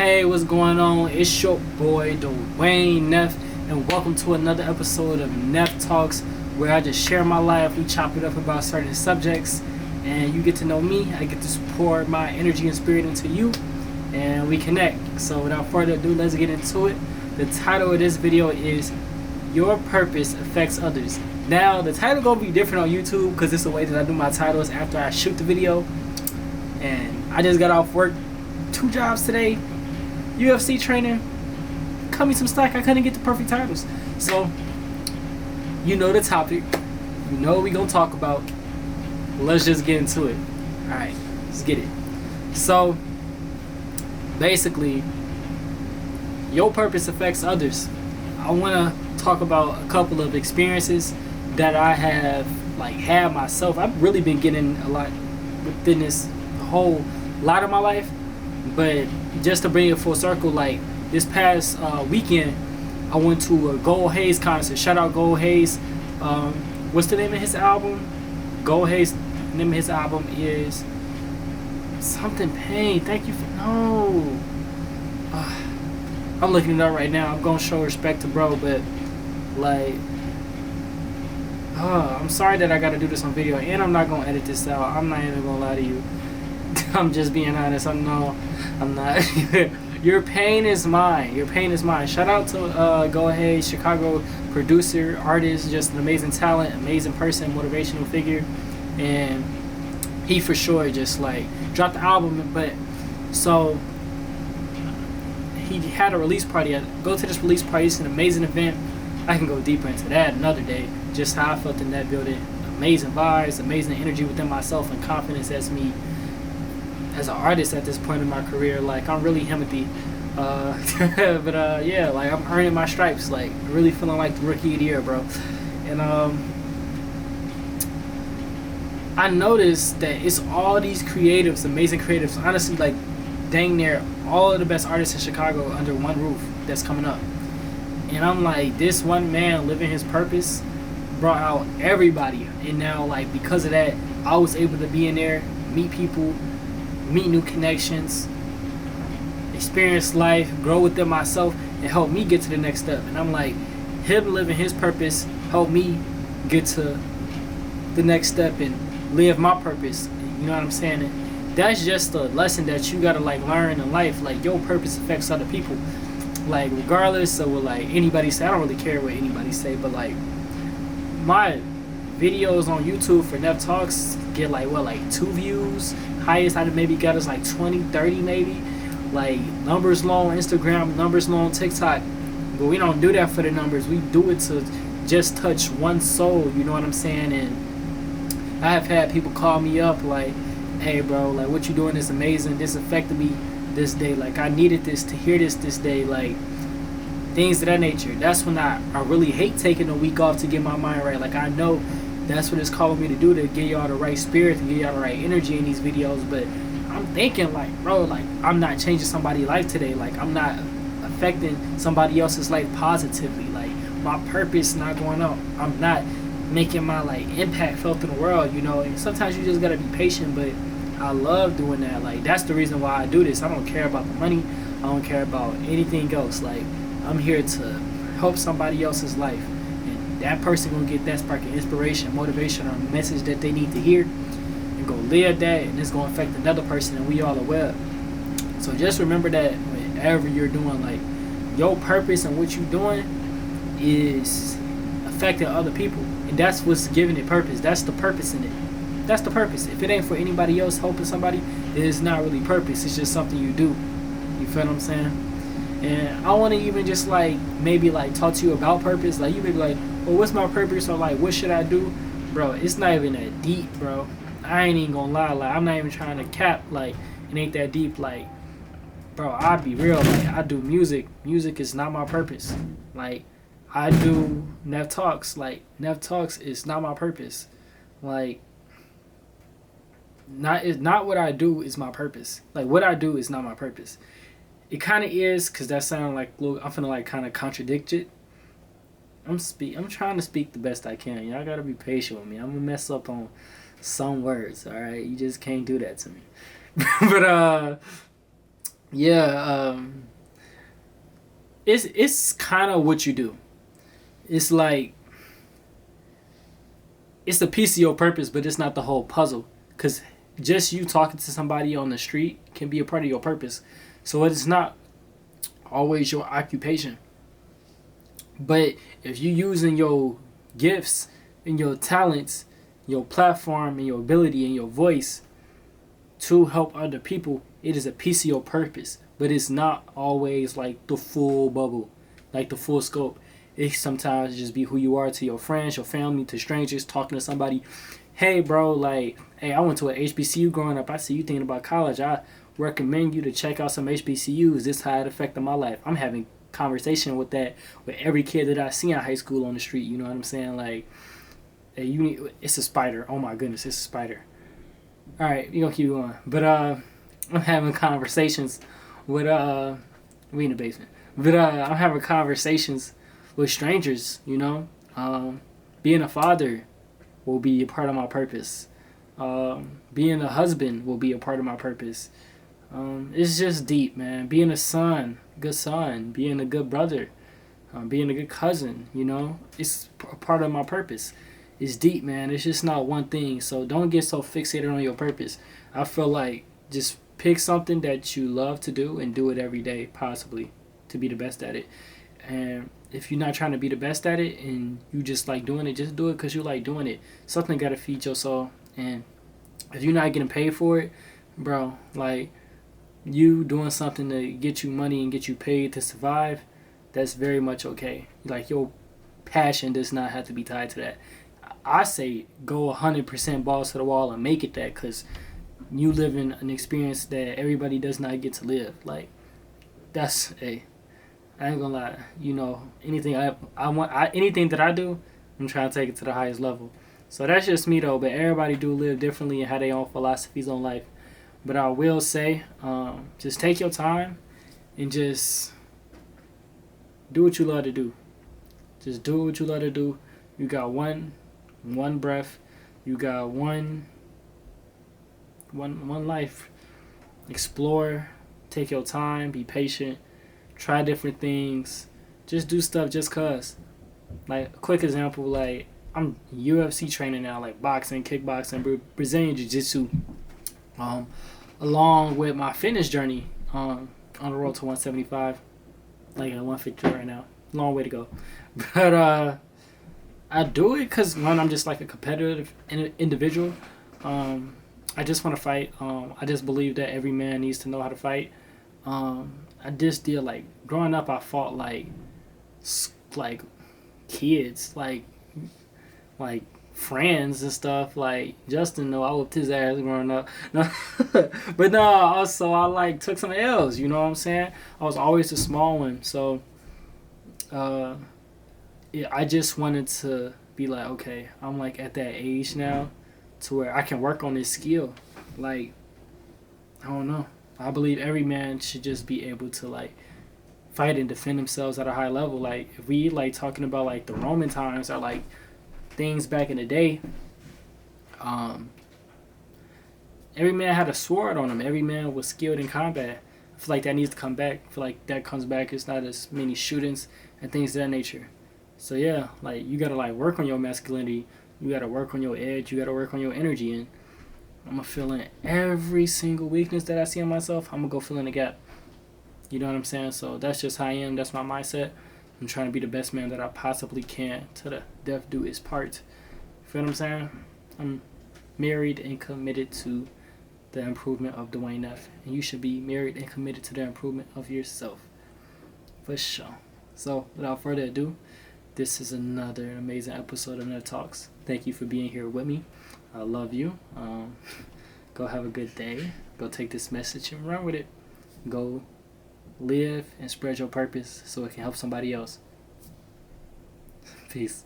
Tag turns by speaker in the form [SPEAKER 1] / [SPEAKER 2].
[SPEAKER 1] Hey, what's going on? It's your boy Dwayne Neff, and welcome to another episode of Neff Talks, where I just share my life. We chop it up about certain subjects, and you get to know me. I get to pour my energy and spirit into you, and we connect. So without further ado, let's get into it. The title of this video is "Your Purpose Affects Others." Now, the title gonna be different on YouTube because it's the way that I do my titles after I shoot the video. And I just got off work, 2 jobs today. UFC training, cut me some slack. I couldn't get the perfect titles. So, you know the topic. You know what we gonna talk about. Let's just get into it. Alright, let's get it. So, basically, your purpose affects others. I wanna talk about a couple of experiences that I have had myself. I've really been getting a lot within this whole lot of my life. But just to bring it full circle, this past weekend, I went to a Gold Hayes concert. Shout out Gold Hayes. What's the name of his album? Gold Hayes. The name of his album is something Pain. Thank you for no. I'm looking it up right now. I'm gonna show respect to bro, but I'm sorry that I gotta do this on video, and I'm not gonna edit this out. I'm not even gonna lie to you. I'm just being honest. I'm not. Your pain is mine. Your pain is mine. Shout out to Go Ahead, Chicago producer, artist, just an amazing talent, amazing person, motivational figure, and he for sure just dropped the album. But so he had a release party. I go to this release party. It's an amazing event. I can go deeper into that another day. Just how I felt in that building. Amazing vibes, amazing energy within myself, and confidence as me. As an artist at this point in my career, I'm really empathy, but I'm earning my stripes, really feeling like the rookie of the year, bro. And I noticed that it's all these creatives, amazing creatives, honestly, dang near all of the best artists in Chicago under one roof that's coming up. And I'm this one man living his purpose brought out everybody, and now because of that, I was able to be in there, meet people, meet new connections, experience life, grow within myself, and help me get to the next step. And I'm him living his purpose helped me get to the next step and live my purpose. You know what I'm saying? And that's just a lesson that you gotta learn in life. Your purpose affects other people. Regardless of what anybody say, I don't really care what anybody say, but my videos on YouTube for Neff Talks get 2 views. Highest I maybe got is 20, 30 maybe. Numbers low on Instagram, numbers low on TikTok. But we don't do that for the numbers. We do it to just touch one soul, you know what I'm saying? And I have had people call me up hey bro, what you doing is amazing. This affected me this day. I needed this to hear this day. Things of that nature. That's when I really hate taking a week off to get my mind right. I know that's what it's calling me to do, to get y'all the right spirit, to get y'all the right energy in these videos. But I'm thinking bro, I'm not changing somebody's life today. I'm not affecting somebody else's life positively. My purpose not going up. I'm not making my impact felt in the world, you know. And sometimes you just gotta be patient, but I love doing that. That's the reason why I do this. I don't care about the money. I don't care about anything else. I'm here to help somebody else's life. That person gonna get that spark of inspiration, motivation, or message that they need to hear, and go live that, and it's gonna affect another person, and we all are well. So just remember that whenever you're doing your purpose and what you're doing is affecting other people, and that's what's giving it purpose. That's the purpose in it. That's the purpose. If it ain't for anybody else helping somebody, it's not really purpose. It's just something you do. You feel what I'm saying? And I want to even just maybe talk to you about purpose. You may be well, what's my purpose, or what should I do? Bro, it's not even that deep, bro. I ain't even gonna lie. I'm not even trying to cap. It ain't that deep. Bro, I'll be real. I do music. Music is not my purpose. I do Neff Talks. Neff Talks is not my purpose. Not what I do is my purpose. What I do is not my purpose. It kind of is, because that sound I'm finna kind of contradict it. I'm trying to speak the best I can. Y'all gotta be patient with me. I'm gonna mess up on some words, alright? You just can't do that to me. But Yeah, it's kind of what you do. It's like it's the piece of your purpose, but it's not the whole puzzle. Cause just you talking to somebody on the street can be a part of your purpose. So it's not always your occupation. But if you using your gifts and your talents, your platform and your ability and your voice to help other people, it is a piece of your purpose. But it's not always like the full bubble, like the full scope. It sometimes just be who you are to your friends, your family, to strangers, talking to somebody. Hey, bro, like, hey, I went to an HBCU growing up. I see you thinking about college. I recommend you to check out some HBCUs. This is how it affected my life. I'm having conversation with that with every kid that I see in high school on the street. You know what I'm saying? Like, hey, you need. It's a spider. Oh my goodness, it's a spider. All right, you gonna keep going. But I'm having conversations with we in the basement. But I'm having conversations with strangers. You know, being a father will be a part of my purpose. Being a husband will be a part of my purpose. It's just deep, man. Being a son, being a good brother, being a good cousin. You know, it's a part of my purpose. It's deep, man. It's just not one thing. So don't get so fixated on your purpose. I feel like just pick something that you love to do and do it every day, possibly, to be the best at it. And if you're not trying to be the best at it and you just like doing it, just do it because you like doing it. Something got to feed your soul. And if you're not getting paid for it, bro, like you doing something to get you money and get you paid to survive, that's very much okay. Like your passion does not have to be tied to that. I say go 100% balls to the wall and make it that because you live in an experience that everybody does not get to live. Like that's a I ain't gonna lie. You know, anything anything that I do, I'm trying to take it to the highest level. So that's just me though. But everybody do live differently and have their own philosophies on life. But I will say, just take your time and just do what you love to do. Just do what you love to do. You got one breath. You got one life. Explore. Take your time. Be patient. Try different things. Just do stuff just cause. Like a quick example, like I'm UFC training now, like boxing, kickboxing, Brazilian jiu-jitsu, um, along with my fitness journey on the road to 175, like at 150 right now. Long way to go, but I do it because one, I'm just like a competitive individual. I just want to fight. I just believe that every man needs to know how to fight. I just did like growing up. I fought like kids, like friends and stuff. Like Justin, though I whooped his ass growing up. No, but no. Also, I like took some L's. You know what I'm saying? I was always the small one. So, yeah, I just wanted to be like, okay, I'm like at that age now, to where I can work on this skill. Like, I don't know. I believe every man should just be able to like fight and defend themselves at a high level. Like if we like talking about like the Roman times or like things back in the day, um, every man had a sword on him. Every man was skilled in combat. I feel like that needs to come back. I feel like that comes back. It's not as many shootings and things of that nature. So yeah, like you gotta like work on your masculinity. You gotta work on your edge. You gotta work on your energy. And I'm gonna fill in every single weakness that I see in myself. I'm gonna go fill in the gap. You know what I'm saying? So that's just how I am. That's my mindset. I'm trying to be the best man that I possibly can to the death do its part. Feel what I'm saying? I'm married and committed to the improvement of Dwayne F. And you should be married and committed to the improvement of yourself. For sure. So without further ado, this is another amazing episode of Nerd Talks. Thank you for being here with me. I love you. Go have a good day. Go take this message and run with it. Go live and spread your purpose so it can help somebody else. Peace.